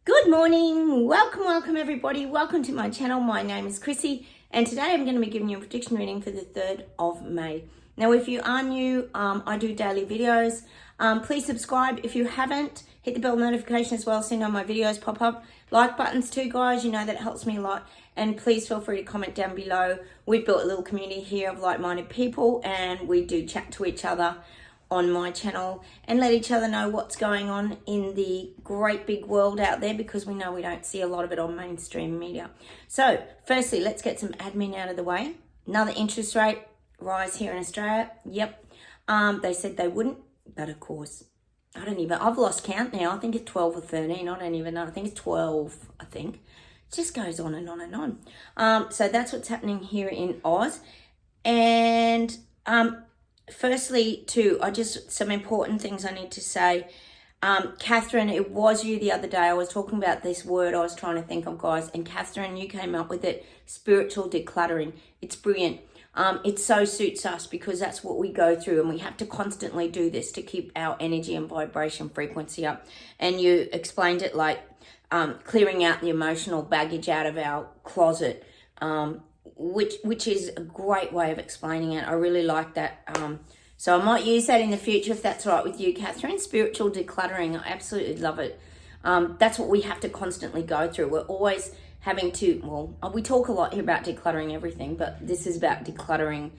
Good morning, welcome everybody, welcome to my channel. My name is Chrissy and today I'm going to be giving you a prediction reading for the 3rd of May. Now if you are new, I do daily videos. Please subscribe if you haven't, hit the bell notification as well so you know my videos pop up. Like buttons too guys, you know that helps me a lot, and please feel free to comment down below. We've built a little community here of like-minded people and we do chat to each other on my channel and let each other know what's going on in the great big world out there, because we know we don't see a lot of it on mainstream media. So firstly, let's get some admin out of the way. Another interest rate rise here in Australia. Yep. They said they wouldn't, but of course I've lost count now. I think it's 12 or 13. I don't even know. I think it's 12. I think it just goes on and on and on. So that's what's happening here in Oz. And firstly, too, some important things I need to say. Catherine, it was you the other day. I was talking about this word I was trying to think of, guys. And Catherine, you came up with it, spiritual decluttering. It's brilliant. It so suits us because that's what we go through. And we have to constantly do this to keep our energy and vibration frequency up. And you explained it like clearing out the emotional baggage out of our closet. Which is a great way of explaining it. I really like that. So I might use that in the future if that's all right with you, Catherine. Spiritual decluttering. I absolutely love it. That's what we have to constantly go through. We're always having to, well, we talk a lot here about decluttering everything, but this is about decluttering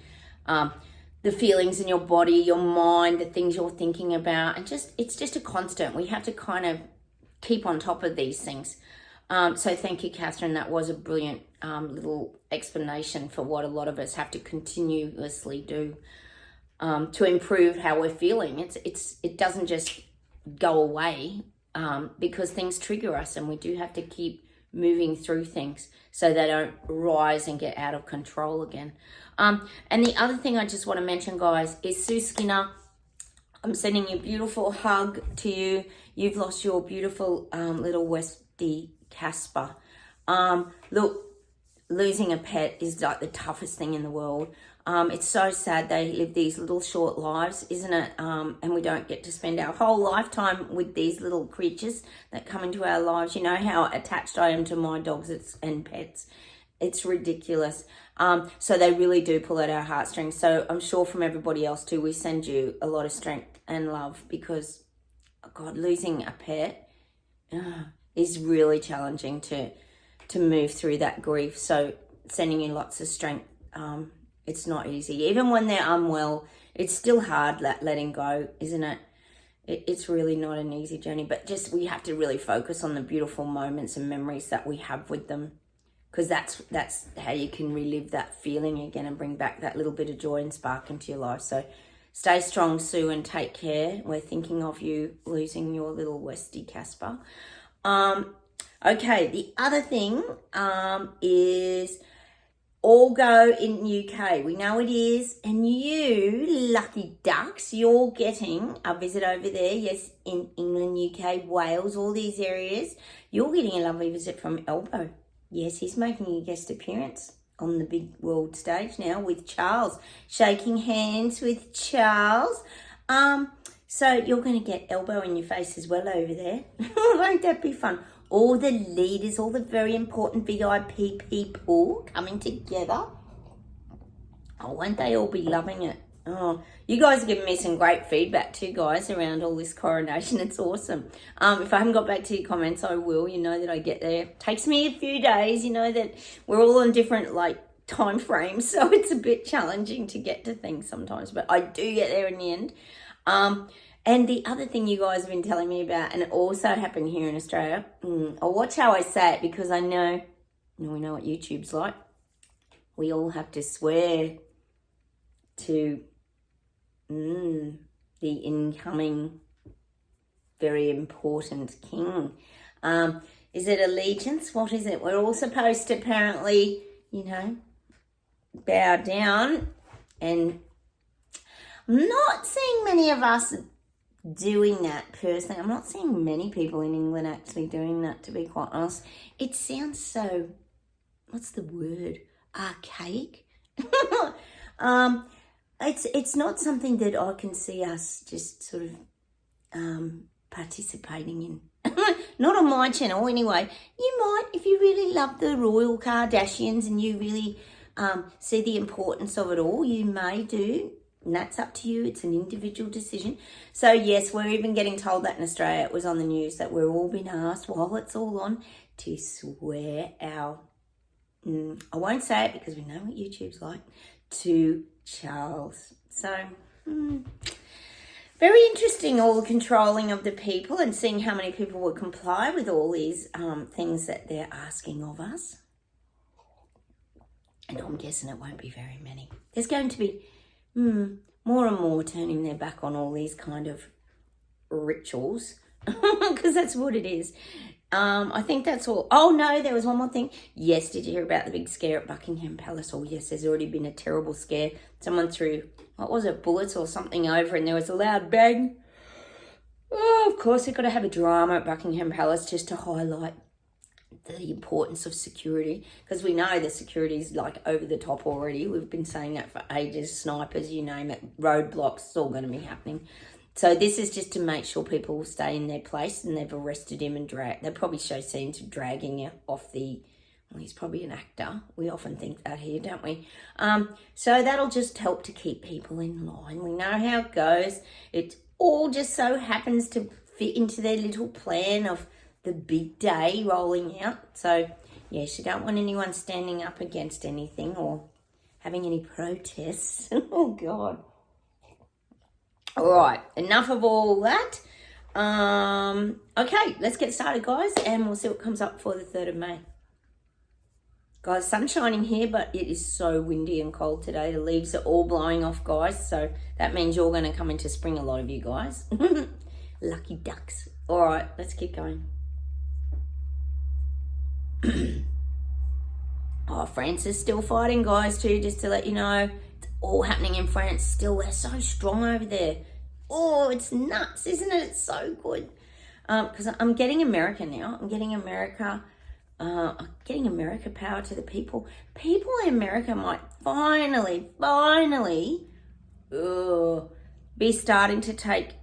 the feelings in your body, your mind, the things you're thinking about. And it's just a constant. We have to kind of keep on top of these things. So thank you, Catherine. That was a brilliant little explanation for what a lot of us have to continuously do to improve how we're feeling. It doesn't just go away because things trigger us, and we do have to keep moving through things so they don't rise and get out of control again. And the other thing I just want to mention, guys, is Sue Skinner. I'm sending you a beautiful hug to you. You've lost your beautiful little Westie Casper. Look, losing a pet is like the toughest thing in the world. It's so sad they live these little short lives, isn't it? And we don't get to spend our whole lifetime with these little creatures that come into our lives. You know how attached I am to my dogs and pets. It's ridiculous. So they really do pull at our heartstrings. So I'm sure from everybody else too, we send you a lot of strength and love, because, oh God, losing a pet is really challenging to move through that grief. So sending you lots of strength. It's not easy. Even when they're unwell, it's still hard letting go, isn't it? It's really not an easy journey, but just we have to really focus on the beautiful moments and memories that we have with them, because that's how you can relive that feeling again and bring back that little bit of joy and spark into your life. So stay strong, Sue, and take care. We're thinking of you losing your little Westie Casper. Okay, the other thing is All Go in UK. We know it is, and you lucky ducks, you're getting a visit over there. Yes, in England, UK, Wales, all these areas. You're getting a lovely visit from Elbow. Yes, he's making a guest appearance on the big world stage now with Charles. Shaking hands with Charles. So you're going to get Elbow in your face as well over there. Won't that be fun? All the leaders, all the very important VIP people coming together. Oh, won't they all be loving it? Oh, you guys are giving me some great feedback too, guys, around all this coronation. It's awesome. If I haven't got back to your comments, I will. You know that I get there. Takes me a few days. You know that we're all on different, time frames, so it's a bit challenging to get to things sometimes, but I do get there in the end. And the other thing you guys have been telling me about, and it also happened here in Australia, I'll watch how I say it, because I know, we know what YouTube's like. We all have to swear to the incoming very important king. Is it allegiance? What is it? We're all supposed to apparently, bow down, and I'm not seeing many of us doing that personally. I'm not seeing many people in England actually doing that, to be quite honest. It sounds so, what's the word? Archaic. It's not something that I can see us just sort of participating in Not on my channel anyway. You might, if you really love the royal Kardashians and you really see the importance of it all, you may do. And that's up to you. It's an individual decision. So yes, we're even getting told that in Australia, it was on the news, that we're all being asked while it's all on to swear our, I won't say it because we know what YouTube's like, to Charles. So, very interesting, all the controlling of the people and seeing how many people will comply with all these things that they're asking of us. And I'm guessing it won't be very many. There's going to be more and more turning their back on all these kind of rituals because that's what it is. I think that's all. Oh no, there was one more thing. Yes, did you hear about the big scare at Buckingham Palace? Oh yes, there's already been a terrible scare. Someone threw, what was it, bullets or something over, and there was a loud bang. Oh, of course, they've got to have a drama at Buckingham Palace just to highlight the importance of security, because we know the security is like over the top already. We've been saying that for ages. Snipers, you name it, roadblocks, it's all going to be happening. So this is just to make sure people stay in their place, and they've arrested him and they'll probably show scenes of dragging you off the, well, he's probably an actor. We often think that here, don't we? So that'll just help to keep people in line. We know how it goes. It all just so happens to fit into their little plan of the big day rolling out. So yes, you don't want anyone standing up against anything or having any protests. Oh God. All right, enough of all that. Okay, let's get started, guys, and we'll see what comes up for the 3rd of May. Guys, sun's shining here, but it is so windy and cold today. The leaves are all blowing off, guys, so that means you're going to come into spring, a lot of you guys. Lucky ducks. All right, let's keep going. Oh, France is still fighting, guys, too, just to let you know. All happening in France still. They're so strong over there. Oh, it's nuts, isn't it? It's so good. Because I'm getting America now. I'm getting America power to the people. People in America might finally be starting to take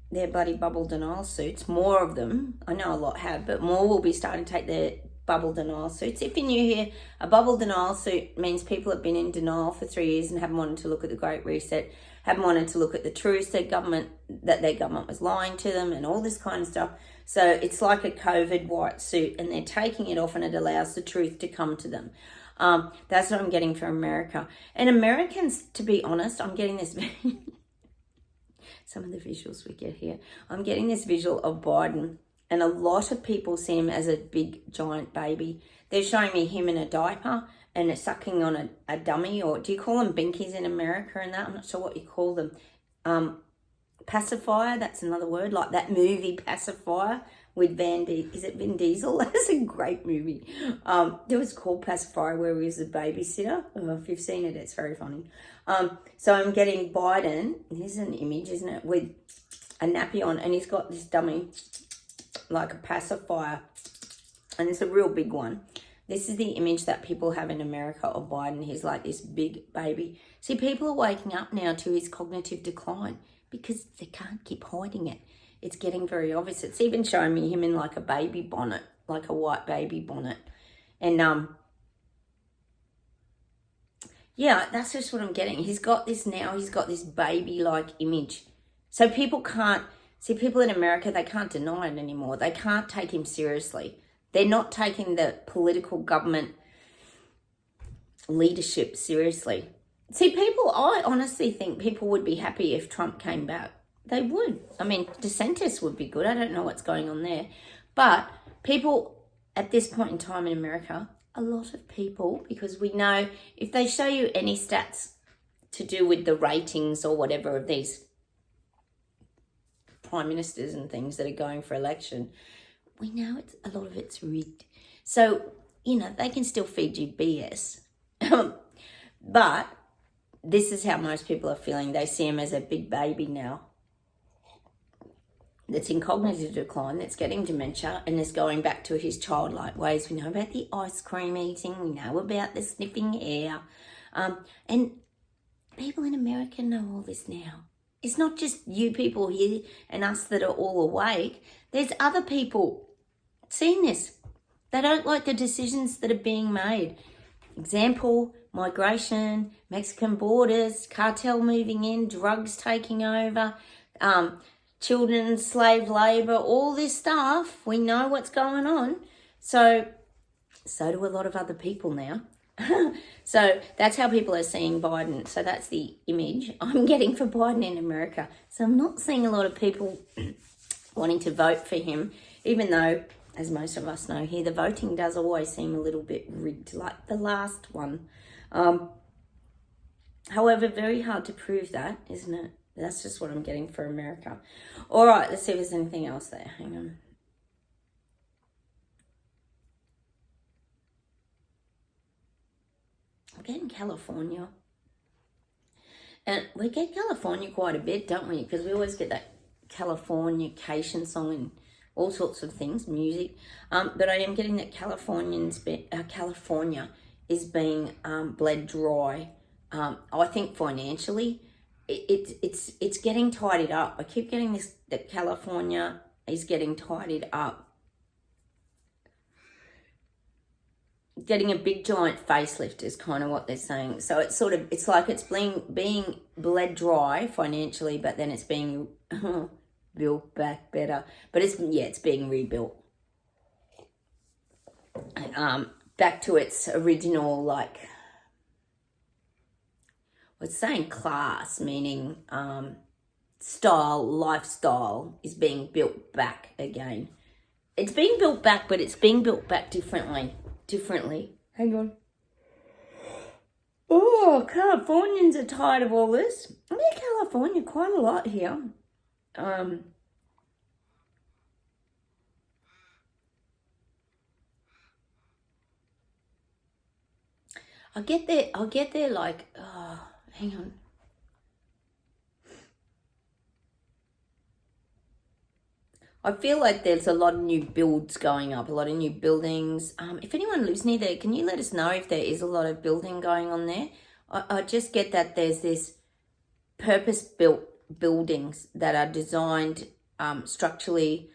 their bloody bubble denial suits. More of them. I know a lot have, but more will be starting to take their bubble denial suits. If you're new here, a bubble denial suit means people have been in denial for 3 years and haven't wanted to look at the Great Reset, haven't wanted to look at the truths that their government was lying to them and all this kind of stuff. So it's like a COVID white suit, and they're taking it off, and it allows the truth to come to them. That's what I'm getting for America. And Americans, to be honest, I'm getting this some of the visuals we get here. I'm getting this visual of Biden. And a lot of people see him as a big, giant baby. They're showing me him in a diaper and it's sucking on a dummy, or do you call them binkies in America and that? I'm not sure what you call them. Pacifier, that's another word, like that movie Pacifier with is it Vin Diesel? That's a great movie. It was called Pacifier, where he was a babysitter. Oh, if you've seen it, it's very funny. So I'm getting Biden, here's an image, isn't it, with a nappy on, and he's got this dummy like a pacifier, and it's a real big one. This is the image that people have in America of Biden. He's like this big baby. See, people are waking up now to his cognitive decline because they can't keep hiding it. It's getting very obvious. It's even showing me him in like a baby bonnet, like a white baby bonnet. And yeah, that's just what I'm getting. He's got this now. He's got this baby-like image. So people can't, see, people in America, they can't deny it anymore. They can't take him seriously. They're not taking the political government leadership seriously. See, people, I honestly think people would be happy if Trump came back. They would. I mean, DeSantis would be good. I don't know what's going on there. But people at this point in time in America, a lot of people, because we know if they show you any stats to do with the ratings or whatever of these prime ministers and things that are going for election, we know it's a lot of it's rigged. So, you know, they can still feed you BS. But this is how most people are feeling. They see him as a big baby now that's in cognitive decline, that's getting dementia, and is going back to his childlike ways. We know about the ice cream eating. We know about the sniffing air. And people in America know all this now. it's not just you people here and us that are all awake. There's other people seeing this. They don't like the decisions that are being made. Example, migration, Mexican borders, cartel moving in, drugs taking over, children's slave labor, all this stuff. We know what's going on. So do a lot of other people now. So that's how people are seeing Biden. So that's the image I'm getting for Biden in America. So I'm not seeing a lot of people wanting to vote for him, even though, as most of us know here, the voting does always seem a little bit rigged, like the last one. However, very hard to prove that, isn't it? That's just what I'm getting for America. All right, let's see if there's anything else there. Hang on. I'm getting California. And we get California quite a bit, don't we? Because we always get that Californication song and all sorts of things, music. But I am getting that California is being bled dry. I think financially, it's getting tidied up. I keep getting this, that California is getting tidied up. Getting a big giant facelift is kind of what they're saying. So it's like it's being bled dry financially, but then it's being built back better. But it's being rebuilt. Back to its original, like, it's saying class, meaning lifestyle is being built back again. It's being built back, but it's being built back differently. Hang on. Oh, Californians are tired of all this. I mean, California quite a lot here. I get there like, hang on. I feel like there's a lot of new builds going up, a lot of new buildings. If anyone lives near there, can you let us know if there is a lot of building going on there? I just get that there's this purpose-built buildings that are designed structurally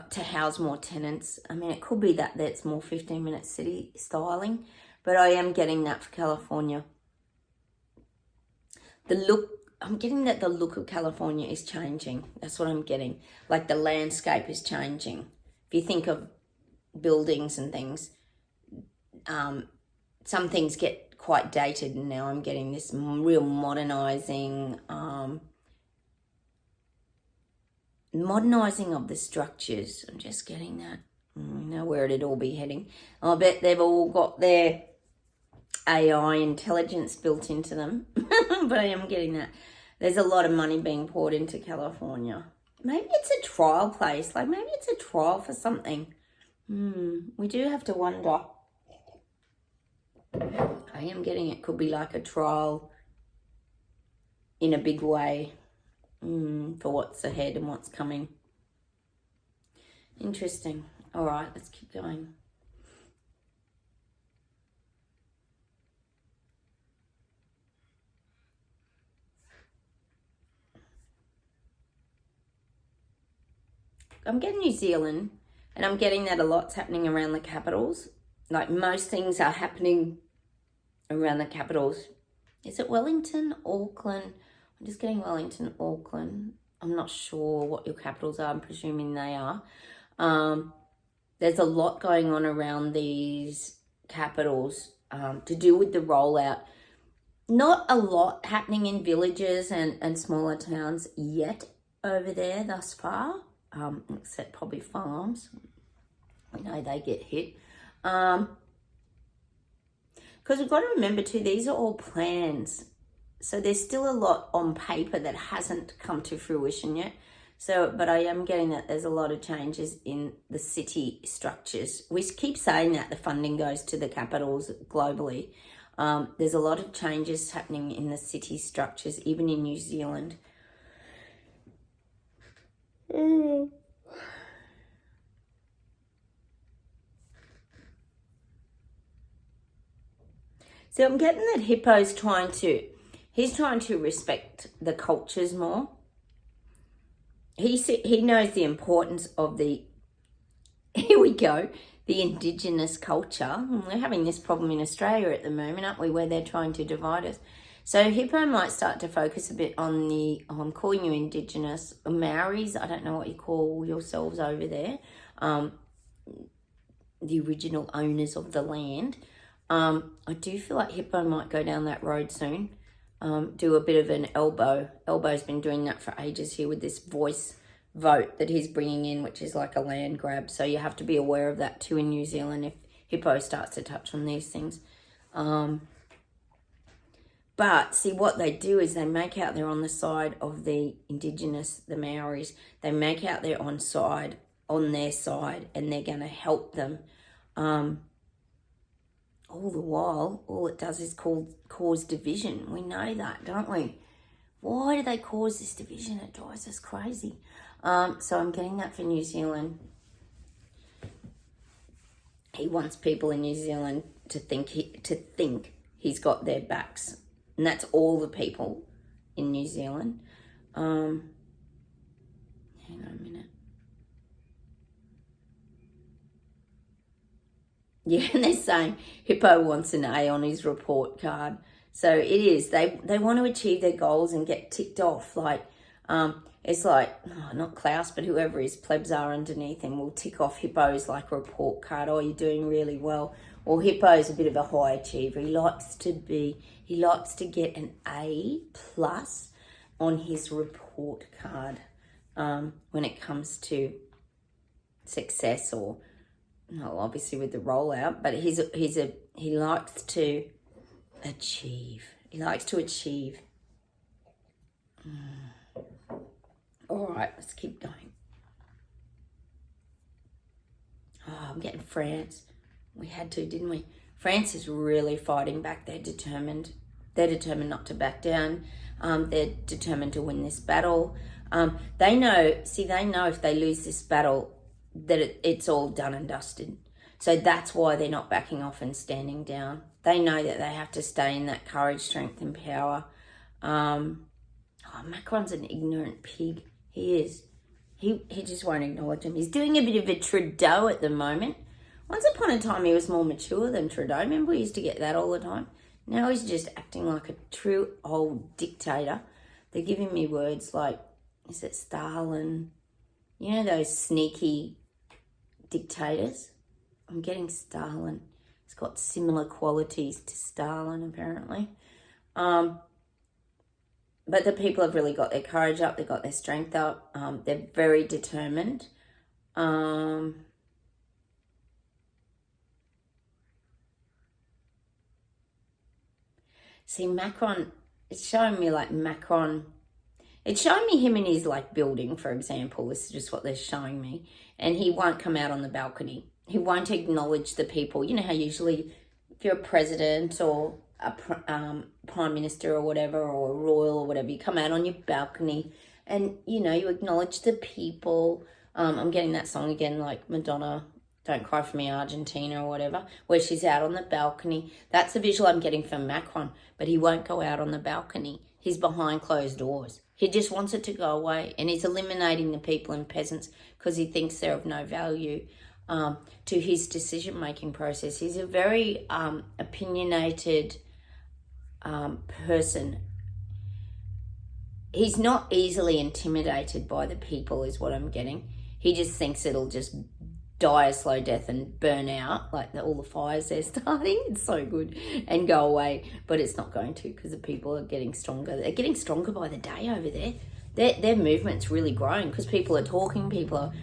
to house more tenants. I mean, it could be that that's more 15-minute city styling, but I am getting that for California. I'm getting that the look of California is changing. That's what I'm getting. Like the landscape is changing. If you think of buildings and things, some things get quite dated, and now I'm getting this real modernizing of the structures. I'm just getting that. I know where it'd all be heading. I bet they've all got their AI intelligence built into them. But I am getting that. There's a lot of money being poured into California. Maybe it's a trial place. Like maybe it's a trial for something. We do have to wonder. I am getting it could be like a trial in a big way for what's ahead and what's coming. Interesting. All right, let's keep going. I'm getting New Zealand, and I'm getting that a lot's happening around the capitals. Like most things are happening around the capitals. Is it Wellington, Auckland? I'm just getting Wellington, Auckland. I'm not sure what your capitals are. I'm presuming they are. There's a lot going on around these capitals to do with the rollout. Not a lot happening in villages and smaller towns yet over there thus far. Except probably farms. We know they get hit. Because we've got to remember too, these are all plans. So there's still a lot on paper that hasn't come to fruition yet. So, but I am getting that there's a lot of changes in the city structures. We keep saying that the funding goes to the capitals globally. There's a lot of changes happening in the city structures, even in New Zealand. So I'm getting that Hippo's trying to He's trying to respect the cultures more. He knows the importance of the, here we go, the indigenous culture. We're having this problem in Australia at the moment, aren't we, where they're trying to divide us. So Hippo might start to focus a bit on the, I'm calling you indigenous, Maoris, I don't know what you call yourselves over there, the original owners of the land. I do feel like Hippo might go down that road soon. Do a bit of an elbow. Elbow's been doing that for ages here with this voice vote that he's bringing in, which is like a land grab. So you have to be aware of that too in New Zealand if Hippo starts to touch on these things. But see, what they do is they make out they're on the side of the indigenous, the Maoris. They make out they're on their side, and they're going to help them. All the while, all it does is cause division. We know that, don't we? Why do they cause this division? It drives us crazy. So I'm getting that for New Zealand. He wants people in New Zealand to think he's got their backs. And that's all the people in New Zealand. Hang on a minute. Yeah, and they're saying Hippo wants an A on his report card. So it is. They want to achieve their goals and get ticked off. Like, it's like, not Klaus, but whoever his plebs are underneath him will tick off Hippo's like report card. Oh, you're doing really well. Or Hippo's a bit of a high achiever. He likes to get an A+ on his report card when it comes to success, or no, obviously with the rollout, but he likes to achieve. He likes to achieve. All right, let's keep going. Oh, I'm getting France. We had to, didn't we? France is really fighting back. They're determined. They're determined not to back down. They're determined to win this battle. They know if they lose this battle, that it's all done and dusted. So that's why they're not backing off and standing down. They know that they have to stay in that courage, strength, and power. Macron's an ignorant pig. He is. He just won't acknowledge him. He's doing a bit of a Trudeau at the moment. Once upon a time, he was more mature than Trudeau. Remember, we used to get that all the time. Now he's just acting like a true old dictator. They're giving me words like, is it Stalin? You know those sneaky dictators? I'm getting Stalin. It's got similar qualities to Stalin, apparently. But the people have really got their courage up. They've got their strength up. They're very determined. See, Macron, it's showing me like Macron. It's showing me him in his like building, for example. This is just what they're showing me. And he won't come out on the balcony. He won't acknowledge the people. You know how usually if you're a president or a prime minister or whatever, or a royal or whatever, you come out on your balcony and, you know, you acknowledge the people. I'm getting that song again, like Madonna, Don't Cry For Me, Argentina or whatever, where she's out on the balcony. That's the visual I'm getting from Macron, but he won't go out on the balcony. He's behind closed doors. He just wants it to go away, and he's eliminating the people and peasants because he thinks they're of no value to his decision-making process. He's a very opinionated person. He's not easily intimidated by the people is what I'm getting. He just thinks it'll just die a slow death and burn out like all the fires they're starting. It's so good, and go away, but it's not going to, because the people are getting stronger. They're getting stronger by the day over there. Their movement's really growing because people are talking. People are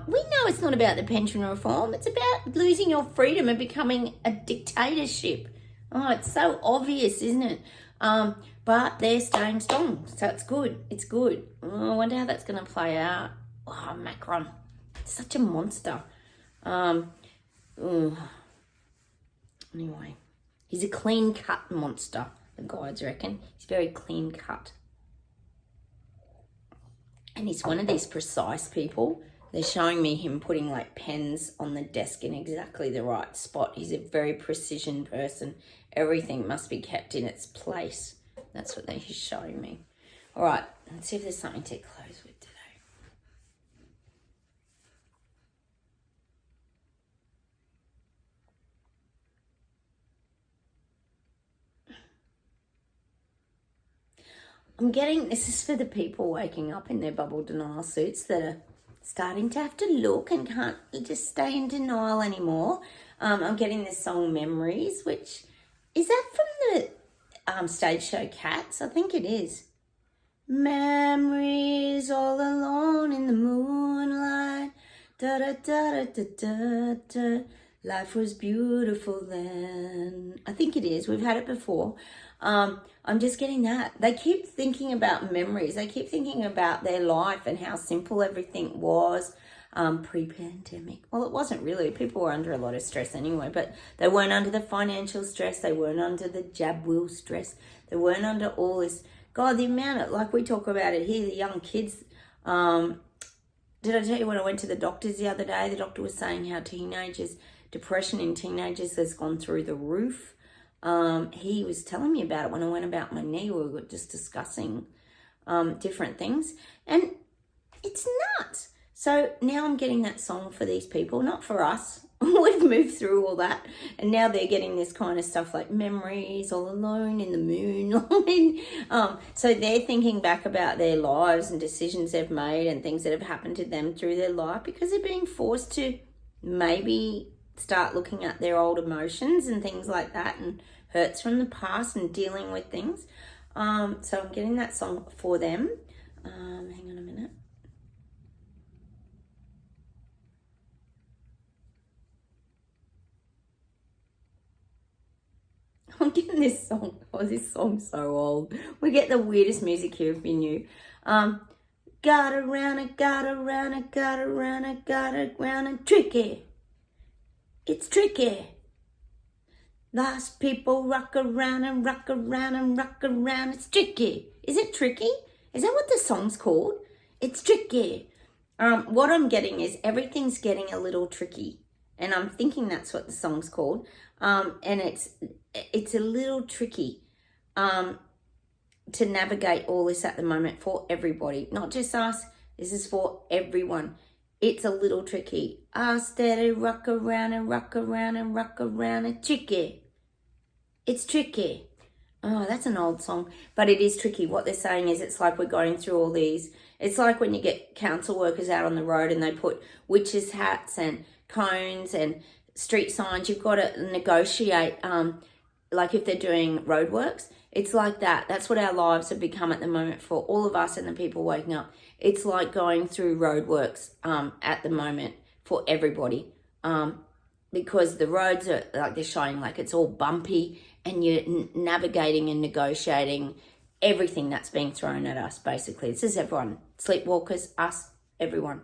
we know it's not about the pension reform. It's about losing your freedom and becoming a dictatorship. Oh, it's so obvious, isn't it? But they're staying strong, so it's good. It's good. Oh, I wonder how that's going to play out. Oh, Macron, such a monster. Anyway, he's a clean-cut monster, the guides reckon. He's very clean-cut. And he's one of these precise people. They're showing me him putting like pens on the desk in exactly the right spot. He's a very precision person. Everything must be kept in its place. That's what they're showing me. All right, let's see if there's something to close with today. I'm getting, this is for the people waking up in their bubble denial suits that are starting to have to look and can't just stay in denial anymore. I'm getting this song Memories, which, is that from the stage show Cats? I think it is. Memories all alone in the moonlight, da da da da da da. Life was beautiful then. I think it is. We've had it before. I'm just getting that. They keep thinking about memories. They keep thinking about their life and how simple everything was pre-pandemic. Well, it wasn't really. People were under a lot of stress anyway, but they weren't under the financial stress. They weren't under the jab wheel stress. They weren't under all this. God, the amount of, like we talk about it here, the young kids. Did I tell you when I went to the doctors the other day, the doctor was saying how depression in teenagers has gone through the roof. He was telling me about it when I went about my knee. We were just discussing different things, and it's nuts. So now I'm getting that song for these people, not for us. We've moved through all that, and now they're getting this kind of stuff like memories all alone in the moonlight. So they're thinking back about their lives and decisions they've made and things that have happened to them through their life, because they're being forced to maybe start looking at their old emotions and things like that, and hurts from the past and dealing with things. So I'm getting that song for them. Hang on a minute. I'm getting this song. Oh, this song's so old. We get the weirdest music here if you knew. Got around it, got around it, got around it, got around it, tricky. It's tricky. Lost people rock around and rock around and rock around. It's tricky. Is it tricky? Is that what the song's called? It's tricky. What I'm getting is everything's getting a little tricky. And I'm thinking that's what the song's called. And it's a little tricky to navigate all this at the moment for everybody. Not just us. This is for everyone. It's a little tricky. I steady rock around and rock around and rock around. It's tricky. It's tricky. Oh, that's an old song. But it is tricky. What they're saying is it's like we're going through all these. It's like when you get council workers out on the road and they put witches' hats and cones and street signs. You've got to negotiate, like if they're doing roadworks. It's like that. That's what our lives have become at the moment for all of us and the people waking up. It's like going through roadworks at the moment for everybody, because the roads are like they're showing like it's all bumpy, and you're navigating and negotiating everything that's being thrown at us. Basically, this is everyone, sleepwalkers, us, everyone.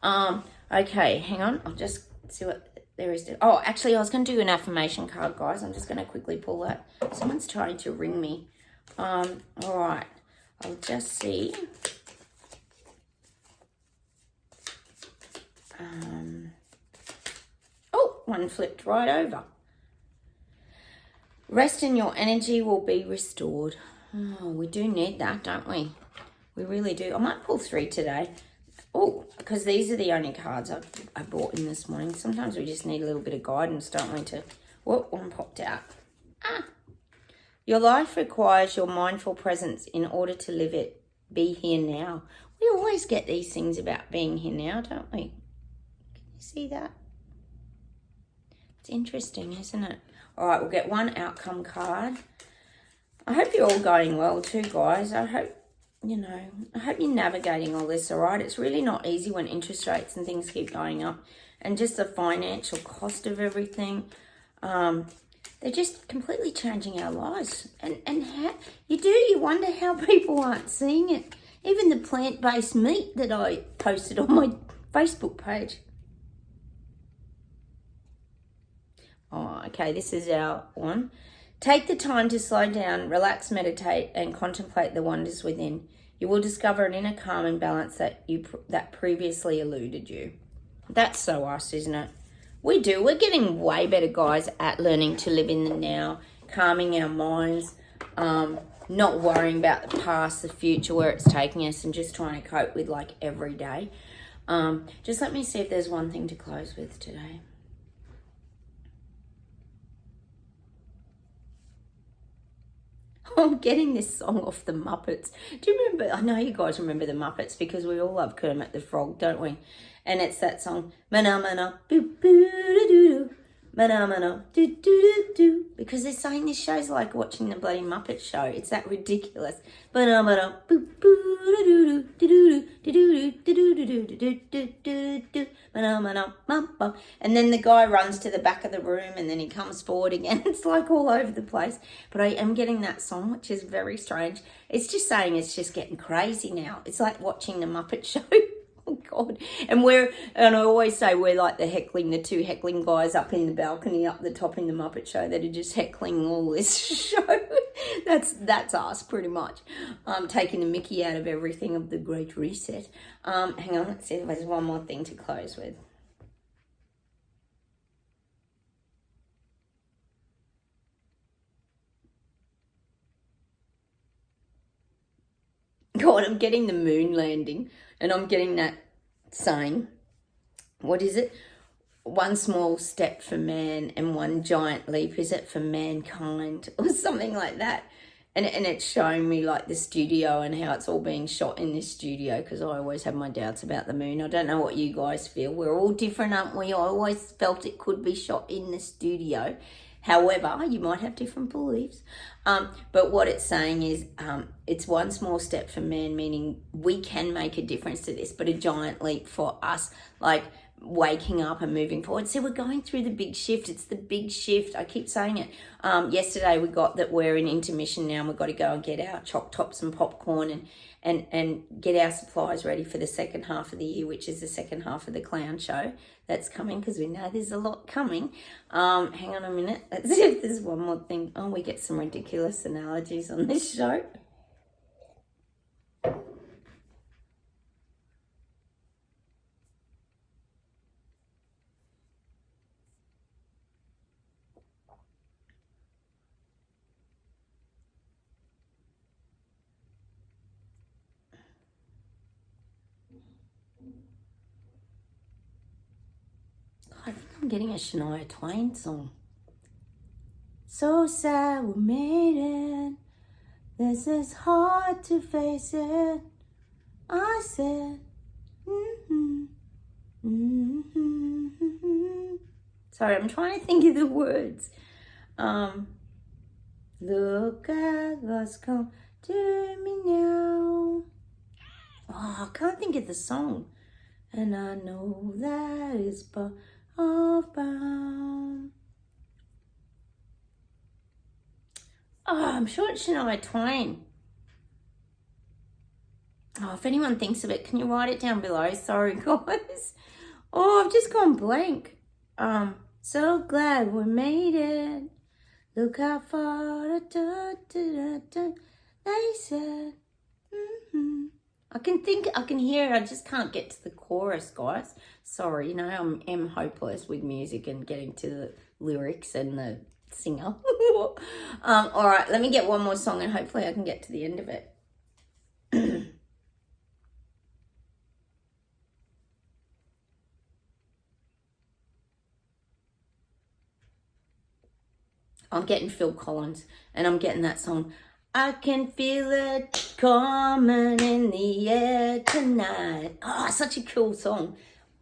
Okay, hang on. I'll just see what there is. Oh, actually, I was going to do an affirmation card, guys. I'm just going to quickly pull that. Someone's trying to ring me. All right. I'll just see. Oh, one flipped right over. Rest in your energy will be restored. Oh, we do need that, don't we? We really do. I might pull 3 today. Oh, because these are the only cards I bought in this morning. Sometimes we just need a little bit of guidance, don't we? Whoop, one popped out. Your life requires your mindful presence in order to live it. Be here now. We always get these things about being here now, don't we? Can you see that? It's interesting, isn't it? All right, we'll get one outcome card. I hope you're all going well too, guys. I hope you're navigating all this, all right? It's really not easy when interest rates and things keep going up, and just the financial cost of everything. They're just completely changing our lives. And how, you wonder how people aren't seeing it. Even the plant-based meat that I posted on my Facebook page. Oh, okay, this is our one. Take the time to slow down, relax, meditate, and contemplate the wonders within. You will discover an inner calm and balance that previously eluded you. That's so us, isn't it? We're getting way better, guys, at learning to live in the now, calming our minds, not worrying about the past, the future, where it's taking us, and just trying to cope with like every day. Just let me see if there's one thing to close with today. I'm getting this song off the Muppets. Do you remember? I know you guys remember the Muppets because we all love Kermit the Frog, don't we? And it's that song, mana mana boo boo doo doo, mana mana do do do do. Because they're saying this show's like watching the bloody Muppet Show. It's that ridiculous. Mana mana boo boo doo doo doo doo doo doo doo doo doo doo doo doo. Mana mana bum bum. And then the guy runs to the back of the room, and then he comes forward again. It's like all over the place. But I am getting that song, which is very strange. It's just saying it's just getting crazy now. It's like watching the Muppet Show. Oh God. And I always say we're like the two heckling guys up in the balcony, up the top in the Muppet Show that are just heckling all this show. That's us pretty much. Taking the mickey out of everything of the Great Reset. Hang on, let's see if there's one more thing to close with. God, I'm getting the moon landing, and I'm getting that saying, what is it? One small step for man and one giant leap, is it, for mankind? Or something like that. And it's showing me like the studio and how it's all being shot in this studio, because I always have my doubts about the moon. I don't know what you guys feel. We're all different, aren't we? I always felt it could be shot in the studio. However, you might have different beliefs. But what it's saying is it's one small step for man, meaning we can make a difference to this, but a giant leap for us, like waking up and moving forward. So we're going through the big shift. It's the big shift. I keep saying it. Yesterday we got that we're in intermission now, and we've got to go and get our choc tops and popcorn and get our supplies ready for the second half of the year, which is the second half of the clown show that's coming, because we know there's a lot coming. Hang on a minute. Let's see if there's one more thing. Oh, we get some ridiculous analogies on this show. I think I'm getting a Shania Twain song. So sad we made it. This is hard to face it. I said, Sorry, I'm trying to think of the words. Look at what's come to me now. Oh, I can't think of the song. And I know that it's but of bound. Oh, I'm sure it's Shania Twain. Oh, if anyone thinks of it, can you write it down below? Sorry, guys. Oh, I've just gone blank. So glad we made it. Look how far they said. I can hear it. I just can't get to the chorus, guys. Sorry, you know, I'm hopeless with music and getting to the lyrics and the singer. All right, let me get one more song and hopefully I can get to the end of it. I'm getting Phil Collins, and I'm getting that song. I can feel it coming in the air tonight. Oh, such a cool song.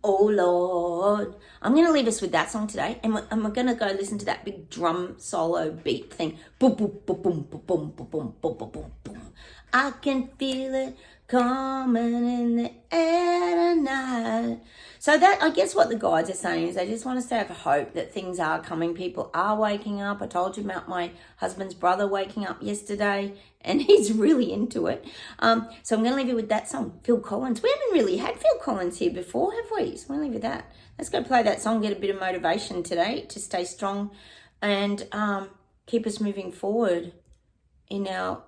Oh, Lord. I'm going to leave us with that song today, and we're going to go listen to that big drum solo beat thing. Boom, boom, boom, boom, boom, boom, boom, boom, boom, boom, boom, boom. I can feel it coming in the air tonight. So that, I guess what the guides are saying is they just want us to have hope that things are coming. People are waking up. I told you about my husband's brother waking up yesterday, and he's really into it. So I'm going to leave you with that song, Phil Collins. We haven't really had Phil Collins here before, have we? So I'm going to leave you with that. Let's go play that song, get a bit of motivation today to stay strong and keep us moving forward in our,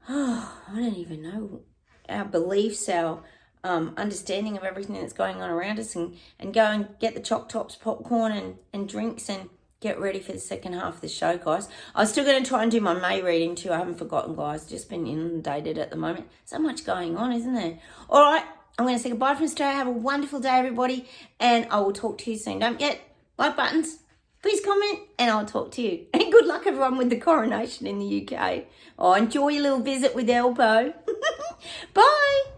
I don't even know, our beliefs, our understanding of everything that's going on around us, and go and get the choc tops, popcorn and drinks, and get ready for the second half of the show, guys. I was still going to try and do my May reading too. I haven't forgotten, guys. Just been inundated at the moment. So much going on, isn't there? All right, I'm going to say goodbye from Australia. Have a wonderful day, everybody, and I will talk to you soon. Don't forget, like buttons, please comment, and I'll talk to you. And good luck, everyone, with the coronation in the UK. Oh, enjoy your little visit with Elbow. Bye.